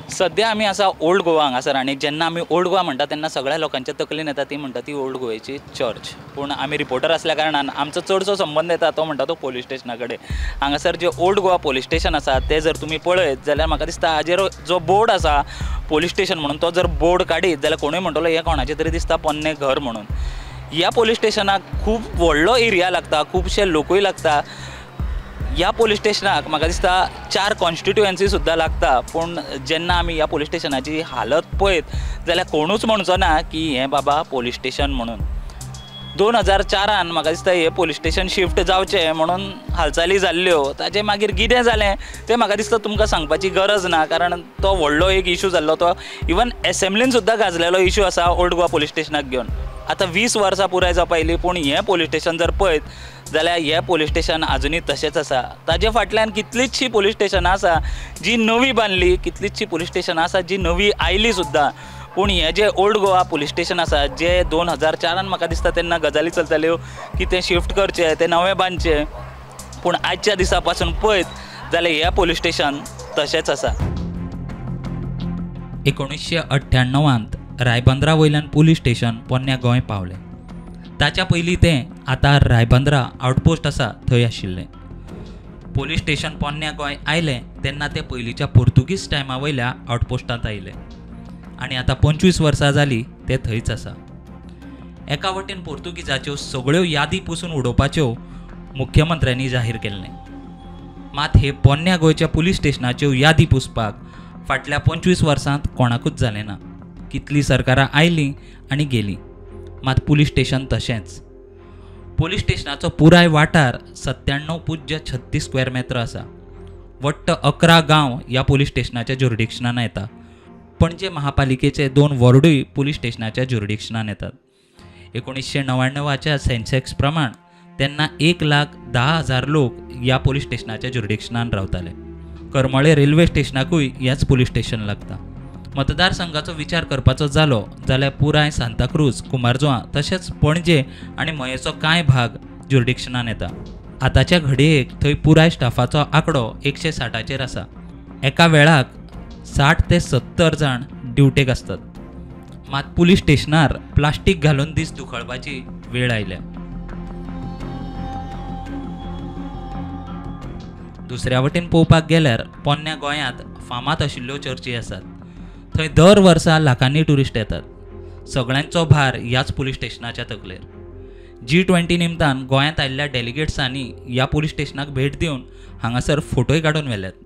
सध्या आमी आसा ओल्ड गोवा हांगासर आनी जेन्ना आमी ओल्ड गोवा म्हणटा तेन्ना सगळ्या लोकांच्या तकलेन येता ती म्हणटा ती ओल्ड गोव्याची चर्च। पूण आमी रिपोर्टर आसल्या कारणान आमचो चडसो संबंद येता तो म्हणटा तो पोलीस स्टेशना कडेन। हांगासर जे ओल्ड गोवा पोलीस स्टेशन आसा ते जर तुमी पळयत जाल्यार म्हाका दिसता हाजेर जो बोर्ड आसा पोलीस स्टेशन म्हणून तो जर बोर्ड काडीत जाल्यार कोणूय म्हणटलो हें कोणाचें तरी दिसता पोन्नें घर म्हणून। ह्या पोलीस स्टेशनाक खूब व्हडलो एरिया लागता, खुबशे लोकूय लागता। ह्या पोलीस स्टेशनाक म्हाका दिसता 4 कॉन्स्टिट्युएन्सी सुद्दां लागता, पूण जेन्ना आमी ह्या पोलीस स्टेशनाची हालत पळयत जाल्यार कोणूच म्हणचो ना की हें बाबा पोलीस स्टेशन म्हणून। 2004 म्हाका दिसता हे पोलीस स्टेशन शिफ्ट जावचें म्हणून हालचाली जाल्ल्यो, ताजें मागीर कितें जालें तें म्हाका दिसता तुमकां सांगपाची गरज ना, कारण तो व्हडलो एक इशू जाल्लो, तो इवन एसेंब्लीन सुद्दां गाजलेलो इशू आसा ओल्ड गोवा पोलीस स्टेशनाक घेवन। आतां 20 वर्सां पुराय जावपा आयलीं, पूण हें पोलीस स्टेशन जर पळयत जाल्यार हें पोलीस स्टेशन आजुनूय तशेंच आसा। ताजे फाटल्यान कितलींशीं पोलीस स्टेशनां आसा जी नवीं बांदली, कितलींशीं पोलीस स्टेशनां आसा जी नवीं आयलीं सुद्दां, पूण हें जें ओल्ड गोवा पोलीस स्टेशन आसा जें 2004 म्हाका दिसता तेन्ना गजाली चलताल्यो की तें शिफ्ट करचें, तें नवें बांदचें, पूण आजच्या दिसा पासून पळयत जाल्यार हें पोलीस स्टेशन तशेंच आसा। 1998 रायबंदरा वयल्यान पुलीस स्टेशन पोन्न्या गोंय पावलें। ताच्या पयलीं तें आतां रायबंदरा आउटपोस्ट आसा थंय आशिल्लें। पुलीस स्टेशन पोन्न्या गोंय आयलें तेन्ना तें पयलींच्या पोर्तुगीज टायमा वयल्या आउटपोस्टांत आयलें आनी आतां 25 वर्सां जालीं तें थंयच आसा। एका वटेन पोर्तुगीजाच्यो सगळ्यो यादी पुसून उडोवपाच्यो मुख्यमंत्र्यांनी जाहीर केल्लें, मात हे पोन्न्या गोंयच्या पुलीस स्टेशनाच्यो यादी पुसपाक फाटल्या 25 वर्सांत कोणाकूच जालें ना। कितलीं सरकारां आयलीं आनी गेलीं, मात पुलीस स्टेशन तशेंच। पुलीस स्टेशनाचो पुराय वाठार 97.36 स्क्वेअर मीटर आसा। वट्ट 11 गांव ह्या पुलीस स्टेशनाच्या ज्युरिडिक्शनान येता। पणजे महापालिकेचे 2 वॉर्डूय पुलीस स्टेशनाच्या ज्युरिडिक्शनान येतात। 1999च्या सेन्सेक्स प्रमाण तेन्ना 1,10,000 लोक ह्या पुलीस स्टेशनाच्या ज्युरिडिक्शनान रावताले। करमळे रेल्वे स्टेशनाकूय ह्याच पुलीस स्टेशन लागता। मतदारसंघाचो विचार करपाचो जालो जाल्यार पुराय सांताक्रूज, कुमारजुआं तशेंच पणजे आनी मयेचो कांय भाग ज्युरिडिक्शनान येता। आतांच्या घडयेक थंय पुराय स्टाफाचो आंकडो 160चेर आसा। एका वेळाक 60 ते 70 जाण ड्युटेक आसतात, मात पुलीस स्टेशनार प्लास्टीक घालून दीस दुखळपाची वेळ आयल्या। दुसऱ्या वटेन पळोवपाक गेल्यार पोन्न्या गोंयांत फामाद आशिल्ल्यो चर्ची आसात। थंय दर वर्सा लाखांनी ट्युरिस्ट येतात। सगळ्यांचो भार ह्याच पुलीस स्टेशनाच्या तकलेर। G20 निमतान गोंयांत आयिल्ल्या डेलिगेट्सांनी ह्या पुलीस स्टेशनाक भेट दिवन हांगासर फोटोय काडून व्हेल्यात।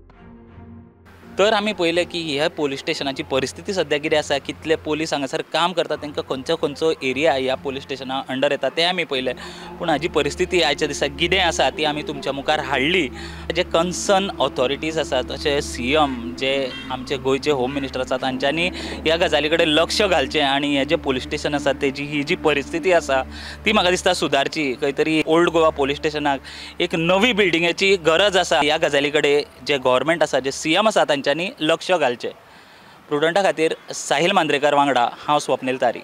तर आमी पळयलें की ह्या पोलीस स्टेशनाची परिस्थिती सद्या कितें आसा, कितले पोलीस हांगासर काम करता, तांकां खंयचो खंयचो एरिया ह्या पोलीस स्टेशना अंडर येता तें आमी पळयलें। पूण हाजी परिस्थिती आयच्या दिसा कितें आसा ती आमी तुमच्या मुखार हाडली। जे कन्सर्न ऑथॉरिटीज आसात, तशें CM जे आमचे गोंयचे होम मिनिस्टर आसात, तांच्यांनी ह्या गजाली कडेन लक्ष घालचें आनी हें जें पोलीस स्टेशन आसा तेजी ही जी परिस्थिती आसा ती म्हाका दिसता सुदारची। खंय तरी ओल्ड गोवा पोलीस स्टेशनाक एक नवी बिल्डिंगेची गरज आसा। ह्या गजाली कडेन जे गव्हर्मेंट आसा, जे CM आसा, तांच्यांनी लक्ष घालचें। प्रुडंटा खातीर साहिल मांद्रेकर वांगडा हांव स्वप्नील तारी।